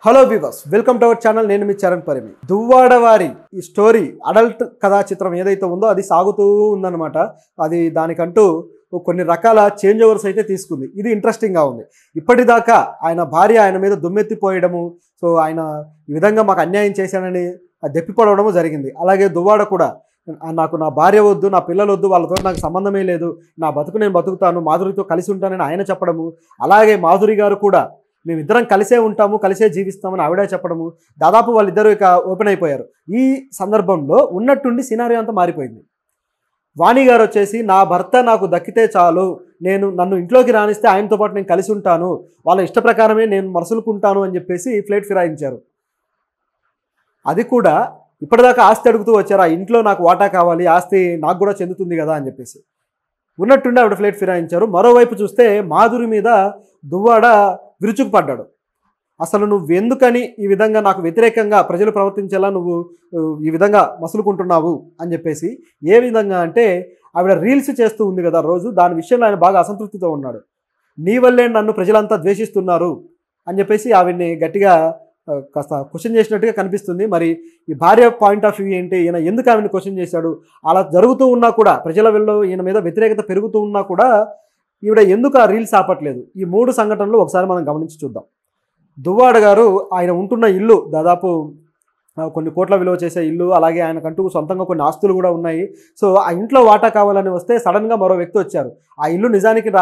Hello viewers, welcome to our channel. నేను మీ చరణ్ పరిమి. దువ్వాడవారి ఈ story adult కథా చిత్రం ఏదైతే ఉందో అది సాగుతూ ఉందన్నమాట. అది దానికంటూ కొన్ని రకాల చేంజ్ ఓవర్స్ అయితే తీసుకుంది. ఇది ఇంట్రెస్టింగ్గా ఉంది. ఇప్పటిదాకా ఆయన భార్య ఆయన మీద దుమ్మెత్తిపోయడము, సో ఆయన ఈ విధంగా మాకు అన్యాయం చేశానని దెప్పిపడవడము జరిగింది. అలాగే దువ్వాడ కూడా నాకు నా భార్య వద్దు, నా పిల్లలు వద్దు, వాళ్ళతో నాకు సంబంధమే లేదు, నా బతుకు నేను బతుకుతాను, మాధురితో కలిసి ఉంటానని ఆయన చెప్పడము, అలాగే మాధురి గారు కూడా మేమిద్దరం కలిసే ఉంటాము, కలిసే జీవిస్తామని ఆవిడ చెప్పడము, దాదాపు వాళ్ళిద్దరూ ఇక ఓపెన్ అయిపోయారు. ఈ సందర్భంలో ఉన్నట్టుండి సినారియో అంతా మారిపోయింది. వాణి గారు వచ్చేసి నా భర్త నాకు దక్కితే చాలు, నన్ను ఇంట్లోకి రానిస్తే ఆయనతో పాటు నేను కలిసి ఉంటాను, వాళ్ళ ఇష్ట ప్రకారమే నేను మరసులుకుంటాను అని చెప్పేసి ఫ్లైట్ ఫిరాయించారు. అది కూడా ఇప్పటిదాకా ఆస్తి అడుగుతూ వచ్చారు, ఆ ఇంట్లో నాకు వాటా కావాలి, ఆస్తి నాకు కూడా చెందుతుంది కదా అని చెప్పేసి ఉన్నట్టుండి ఆవిడ ఫ్లైట్ ఫిరాయించారు. మరోవైపు చూస్తే మాధురి మీద దువ్వాడ విరుచుకుపడ్డాడు. అసలు నువ్వు ఎందుకని ఈ విధంగా నాకు వ్యతిరేకంగా ప్రజలు ప్రవర్తించేలా నువ్వు ఈ విధంగా మసులుకుంటున్నావు అని చెప్పేసి. ఏ విధంగా అంటే ఆవిడ రీల్స్ చేస్తూ ఉంది కదా రోజు, దాని విషయంలో ఆయన బాగా అసంతృప్తితో ఉన్నాడు. నీ వల్లే నన్ను ప్రజలంతా ద్వేషిస్తున్నారు అని చెప్పేసి ఆవిడ్ని గట్టిగా కాస్త క్వశ్చన్ చేసినట్టుగా కనిపిస్తుంది. మరి ఈ భార్య పాయింట్ ఆఫ్ వ్యూ ఏంటి, ఈయన ఎందుకు ఆవిడని క్వశ్చన్ చేశాడు, అలా జరుగుతూ ఉన్నా కూడా ప్రజల వెళ్ళలో ఈయన మీద వ్యతిరేకత పెరుగుతూ ఉన్నా కూడా ఈవిడ ఎందుకు ఆ రీల్స్ ఆపట్లేదు? ఈ మూడు సంఘటనలు ఒకసారి మనం గమనించి చూద్దాం. దువ్వాడ గారు ఆయన ఉంటున్న ఇల్లు దాదాపు కొన్ని కోట్ల విలువ చేసే ఇల్లు, అలాగే ఆయనకంటూ సొంతంగా కొన్ని ఆస్తులు కూడా ఉన్నాయి. సో ఆ ఇంట్లో వాటా కావాలని వస్తే సడన్గా మరో వ్యక్తి వచ్చారు. ఆ ఇల్లు నిజానికి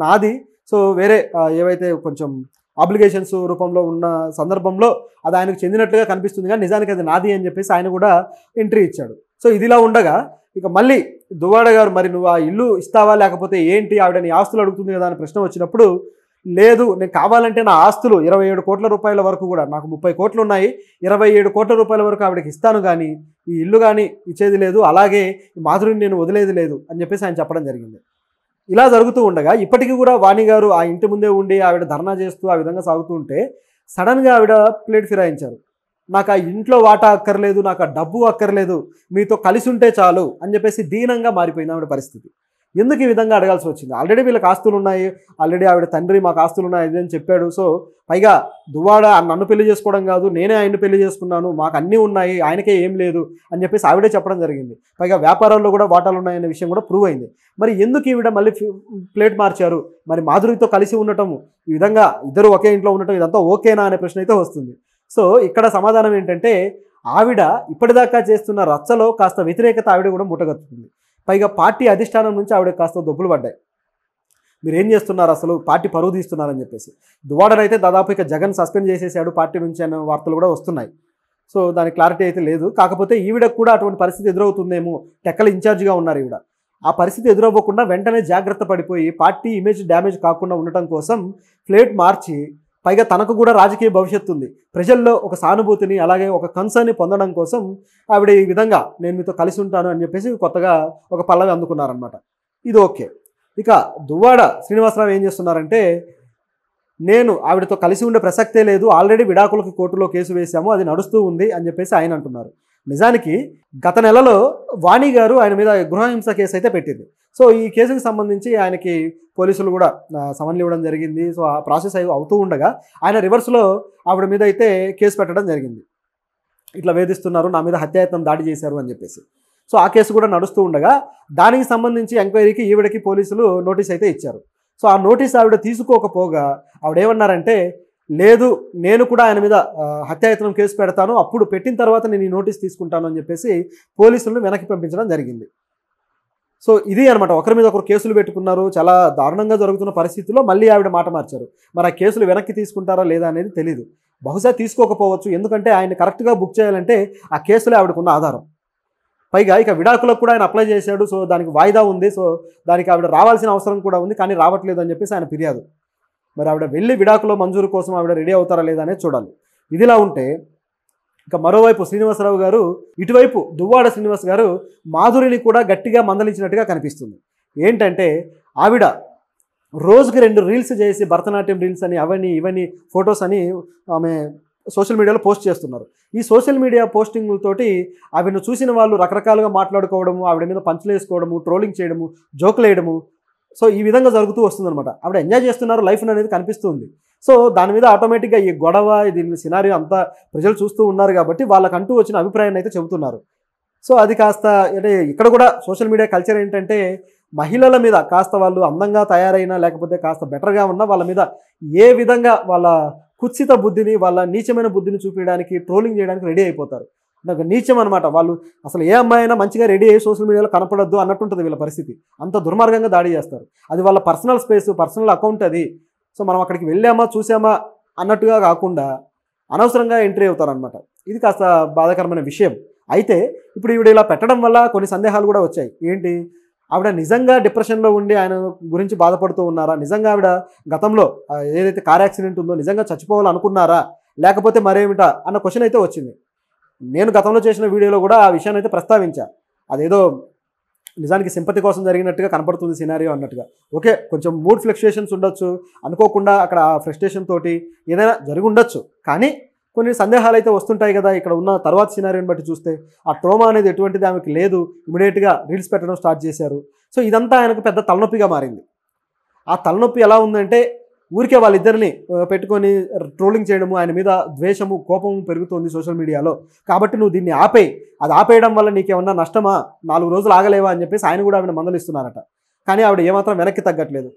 నాది, సో వేరే ఏవైతే కొంచెం ఆబ్లిగేషన్స్ రూపంలో ఉన్న సందర్భంలో అది ఆయనకు చెందినట్లుగా కనిపిస్తుంది, కానీ నిజానికి అది నాది అని చెప్పేసి ఆయన కూడా ఎంట్రీ ఇచ్చాడు. సో ఇదిలా ఉండగా ఇక మళ్ళీ దువ్వాడ గారు మరి నువ్వు ఆ ఇల్లు ఇస్తావా లేకపోతే ఏంటి, ఆవిడ నీ ఆస్తులు అడుగుతుంది కదా అని ప్రశ్న వచ్చినప్పుడు, లేదు నేను కావాలంటే నా ఆస్తులు 27 కోట్ల రూపాయల వరకు కూడా, నాకు 30 కోట్లు ఉన్నాయి, 27 కోట్ల రూపాయల వరకు ఆవిడకి ఇస్తాను, కానీ ఈ ఇల్లు కానీ ఇచ్చేది లేదు, అలాగే మాధురిని నేను వదిలేది లేదు అని చెప్పేసి ఆయన చెప్పడం జరిగింది. ఇలా జరుగుతూ ఉండగా ఇప్పటికీ కూడా వాణి గారు ఆ ఇంటి ముందే ఉండి ఆవిడ ధర్నా చేస్తూ ఆ విధంగా సాగుతూ ఉంటే సడన్గా ఆవిడ ప్లేట్ ఫిరాయించారు. నాకు ఆ ఇంట్లో వాటా అక్కర్లేదు, నాకు ఆ డబ్బు అక్కర్లేదు, మీతో కలిసి ఉంటే చాలు అని చెప్పేసి దీనంగా మారిపోయింది ఆవిడ పరిస్థితి. ఎందుకు ఈ విధంగా అడగాల్సి వచ్చింది? ఆల్రెడీ వీళ్ళకి ఆస్తులు ఉన్నాయి, ఆల్రెడీ ఆవిడ తండ్రి మాకు ఆస్తులు ఉన్నాయి అని చెప్పాడు. సో పైగా దువ్వాడ నన్ను పెళ్లి చేసుకోవడం కాదు, నేనే ఆయన్ని పెళ్లి చేసుకున్నాను, మాకు అన్నీ ఉన్నాయి, ఆయనకే ఏం లేదు అని చెప్పేసి ఆవిడే చెప్పడం జరిగింది. పైగా వ్యాపారాల్లో కూడా వాటాలు ఉన్నాయనే విషయం కూడా ప్రూవ్ అయింది. మరి ఎందుకు ఈవిడ మళ్ళీ ప్లేట్ మార్చారు? మరి మాధురితో కలిసి ఉండటం, ఈ విధంగా ఇద్దరు ఒకే ఇంట్లో ఉండటం ఇదంతా ఓకేనా అనే ప్రశ్న అయితే వస్తుంది. సో ఇక్కడ సమాధానం ఏంటంటే ఆవిడ ఇప్పటిదాకా చేస్తున్న రచ్చలో కాస్త వ్యతిరేకత ఆవిడ కూడా ముట్టగట్టుకుంది. పైగా పార్టీ అధిష్టానం నుంచి ఆవిడ కాస్త దొబ్బులు పడ్డాయి. మీరు ఏం చేస్తున్నారు, అసలు పార్టీ పరువు తీస్తున్నారని చెప్పేసి. దువ్వాడనైతే దాదాపు ఇక జగన్ సస్పెండ్ చేసేసాడు పార్టీ నుంచి అనే వార్తలు కూడా వస్తున్నాయి. సో దానికి క్లారిటీ అయితే లేదు. కాకపోతే ఈవిడకు కూడా అటువంటి పరిస్థితి ఎదురవుతుందేమో, టెక్కల ఇన్ఛార్జిగా ఉన్నారు ఈవిడ. ఆ పరిస్థితి ఎదురవ్వకుండా వెంటనే జాగ్రత్త పడిపోయి పార్టీ ఇమేజ్ డ్యామేజ్ కాకుండా ఉండటం కోసం ప్లేట్ మార్చి, పైగా తనకు కూడా రాజకీయ భవిష్యత్తు ఉంది, ప్రజల్లో ఒక సానుభూతిని అలాగే ఒక కన్సర్న్ని పొందడం కోసం ఆవిడ ఈ విధంగా నేను మీతో కలిసి ఉంటాను అని చెప్పేసి కొత్తగా ఒక పల్లవి అందుకున్నారనమాట. ఇది ఓకే. ఇక దువ్వాడ శ్రీనివాసరావు ఏం చేస్తున్నారంటే, నేను ఆవిడతో కలిసి ఉండే ప్రసక్తే లేదు, ఆల్రెడీ విడాకులకి కోర్టులో కేసు వేశాము, అది నడుస్తూ ఉంది అని చెప్పేసి ఆయన అంటున్నారు. నిజానికి గత నెలలో వాణి గారు ఆయన మీద గృహహింస కేసు అయితే పెట్టింది. సో ఈ కేసుకు సంబంధించి ఆయనకి పోలీసులు కూడా సమన్లు ఇవ్వడం జరిగింది. సో ఆ ప్రాసెస్ అవుతూ ఉండగా ఆయన రివర్స్లో ఆవిడ మీద అయితే కేసు పెట్టడం జరిగింది. ఇట్లా వేధిస్తున్నారు, నా మీద హత్యాయత్నం దాడి చేశారు అని చెప్పేసి. సో ఆ కేసు కూడా నడుస్తూ ఉండగా దానికి సంబంధించి ఎంక్వైరీకి ఈవిడకి పోలీసులు నోటీస్ అయితే ఇచ్చారు. సో ఆ నోటీస్ ఆవిడ తీసుకోకపోగా ఆవిడ ఏమన్నారంటే, లేదు నేను కూడా ఆయన మీద హత్యాయత్నం కేసు పెడతాను, అప్పుడు పెట్టిన తర్వాత నేను ఈ నోటీస్ తీసుకుంటాను అని చెప్పేసి పోలీసులను వెనక్కి పంపించడం జరిగింది. సో ఇది అనమాట, ఒకరి మీద ఒకరు కేసులు పెట్టుకున్నారు. చాలా దారుణంగా జరుగుతున్న పరిస్థితుల్లో మళ్ళీ ఆవిడ మాట మార్చారు. మరి ఆ కేసులు వెనక్కి తీసుకుంటారా లేదా అనేది తెలీదు. బహుశా తీసుకోకపోవచ్చు, ఎందుకంటే ఆయన కరెక్ట్గా బుక్ చేయాలంటే ఆ కేసులే ఆవిడకున్న ఆధారం. పైగా ఇక విడాకులకు కూడా ఆయన అప్లై చేశాడు. సో దానికి వాయిదా ఉంది, సో దానికి ఆవిడ రావాల్సిన అవసరం కూడా ఉంది, కానీ రావట్లేదు అని చెప్పేసి ఆయన ఫిర్యాదు. మరి ఆవిడ వెళ్ళి విడాకుల మంజూరు కోసం ఆవిడ రెడీ అవుతారా లేదా అనేది చూడాలి. ఇదిలా ఉంటే ఇక మరోవైపు శ్రీనివాసరావు గారు, ఇటువైపు దువ్వాడ శ్రీనివాస్ గారు మాధురిని కూడా గట్టిగా మందలించినట్టుగా కనిపిస్తుంది. ఏంటంటే ఆవిడ రోజుకి 2 రీల్స్ చేసి, భరతనాట్యం రీల్స్ అని అవన్నీ ఇవన్నీ ఫొటోస్ అని ఆమె సోషల్ మీడియాలో పోస్ట్ చేస్తున్నారు. ఈ సోషల్ మీడియా పోస్టింగ్లతోటి ఆవిడను చూసిన వాళ్ళు రకరకాలుగా మాట్లాడుకోవడము, ఆవిడ మీద పంచులు వేసుకోవడము, ట్రోలింగ్ చేయడము, జోకులు వేయడము, సో ఈ విధంగా జరుగుతూ వస్తుందన్నమాట. ఆవిడ ఎంజాయ్ చేస్తున్నారు లైఫ్ అనేది కనిపిస్తుంది. సో దాని మీద ఆటోమేటిక్గా ఈ గొడవ దీని సినారియో అంతా ప్రజలు చూస్తూ ఉన్నారు కాబట్టి వాళ్ళకంటూ వచ్చిన అభిప్రాయాన్ని అయితే చెబుతున్నారు. సో అది కాస్త అంటే ఇక్కడ కూడా సోషల్ మీడియా కల్చర్ ఏంటంటే మహిళల మీద కాస్త వాళ్ళు అందంగా తయారైనా లేకపోతే కాస్త బెటర్గా ఉన్న వాళ్ళ మీద ఏ విధంగా వాళ్ళ కుత్సిత బుద్ధిని వాళ్ళ నీచమైన బుద్ధిని చూపించడానికి ట్రోలింగ్ చేయడానికి రెడీ అయిపోతారు. నాకు నీచం అనమాట. వాళ్ళు అసలు ఏ అమ్మాయి అయినా మంచిగా రెడీ అయ్యి సోషల్ మీడియాలో కనపడొద్దు అన్నట్టుంటుంది వీళ్ళ పరిస్థితి. అంత దుర్మార్గంగా దాడి చేస్తారు. అది వాళ్ళ పర్సనల్ స్పేస్, పర్సనల్ అకౌంట్ అది. సో మనం అక్కడికి వెళ్ళామా చూసామా అన్నట్టుగా కాకుండా అనవసరంగా ఎంట్రీ అవుతారనమాట. ఇది కాస్త బాధాకరమైన విషయం. అయితే ఇప్పుడు ఈవిడ ఇలా పెట్టడం వల్ల కొన్ని సందేహాలు కూడా వచ్చాయి. ఏంటి, ఆవిడ నిజంగా డిప్రెషన్లో ఉండి ఆయన గురించి బాధపడుతూ ఉన్నారా, నిజంగా ఆవిడ గతంలో ఏదైతే కార్ యాక్సిడెంట్ ఉందో నిజంగా చచ్చిపోవాలనుకున్నారా, లేకపోతే మరేమిటా అన్న క్వశ్చన్ అయితే వచ్చింది. నేను గతంలో చేసిన వీడియోలో కూడా ఆ విషయాన్ని అయితే ప్రస్తావించా. అదేదో నిజానికి సింపతి కోసం జరిగినట్టుగా కనపడుతుంది సినారియో అన్నట్టుగా. ఓకే, కొంచెం మూడ్ ఫ్లక్చుయేషన్స్ ఉండొచ్చు, అనుకోకుండా అక్కడ ఫ్రస్ట్రేషన్ తోటి ఏదైనా జరిగి ఉండొచ్చు. కానీ కొన్ని సందేహాలు అయితే వస్తుంటాయి కదా. ఇక్కడ ఉన్న తర్వాత సినారియోని బట్టి చూస్తే ఆ ట్రోమా అనేది ఎటువంటిది ఆమెకి లేదు, ఇమీడియట్గా రీల్స్ పెట్టడం స్టార్ట్ చేశారు. సో ఇదంతా ఆయనకు పెద్ద తలనొప్పిగా మారింది. ఆ తలనొప్పి ఎలా ఉందంటే ఊరికే వాళ్ళిద్దరిని పెట్టుకొని ట్రోలింగ్ చేయడము, ఆయన మీద ద్వేషము, కోపము పెరుగుతోంది సోషల్ మీడియాలో. కాబట్టి నువ్వు దీన్ని ఆపేయి, అది ఆపేయడం వల్ల నీకేమన్నా నష్టమా, 4 రోజులు ఆగలేవా అని చెప్పేసి ఆయన కూడా ఆవిడ మందలిస్తున్నారట. కానీ ఆవిడ ఏమాత్రం వెనక్కి తగ్గట్లేదు.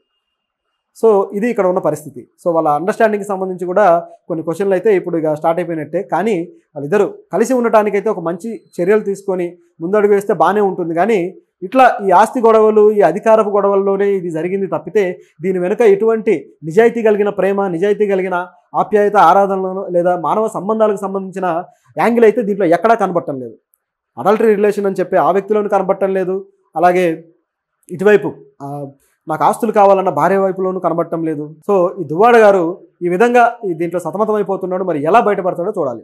సో ఇది ఇక్కడ ఉన్న పరిస్థితి. సో వాళ్ళ అండర్స్టాండింగ్కి సంబంధించి కూడా కొన్ని క్వశ్చన్లు అయితే ఇప్పుడు ఇక స్టార్ట్ అయిపోయినట్టే. కానీ వాళ్ళిద్దరూ కలిసి ఉండటానికైతే ఒక మంచి చర్యలు తీసుకొని ముందడుగు వేస్తే బాగానే ఉంటుంది. కానీ ఇట్లా ఈ ఆస్తి గొడవలు, ఈ అధికారపు గొడవల్లోనే ఇది జరిగింది తప్పితే దీని వెనుక ఎటువంటి నిజాయితీ కలిగిన ప్రేమ, నిజాయితీ కలిగిన ఆప్యాయత, ఆరాధనలను లేదా మానవ సంబంధాలకు సంబంధించిన యాంగిల్ అయితే దీంట్లో ఎక్కడా కనబడటం లేదు. అడల్టరీ రిలేషన్ అని చెప్పి ఆ వ్యక్తిలోనూ కనబడటం లేదు. అలాగే ఇటువైపు నాకు ఆస్తులు కావాలన్న భార్య వైపులోనూ కనబడటం లేదు. సో ఈ దువ్వాడ గారు ఈ విధంగా దీంట్లో సతమతం అయిపోతున్నాడు. మరి ఎలా బయటపడతాడో చూడాలి.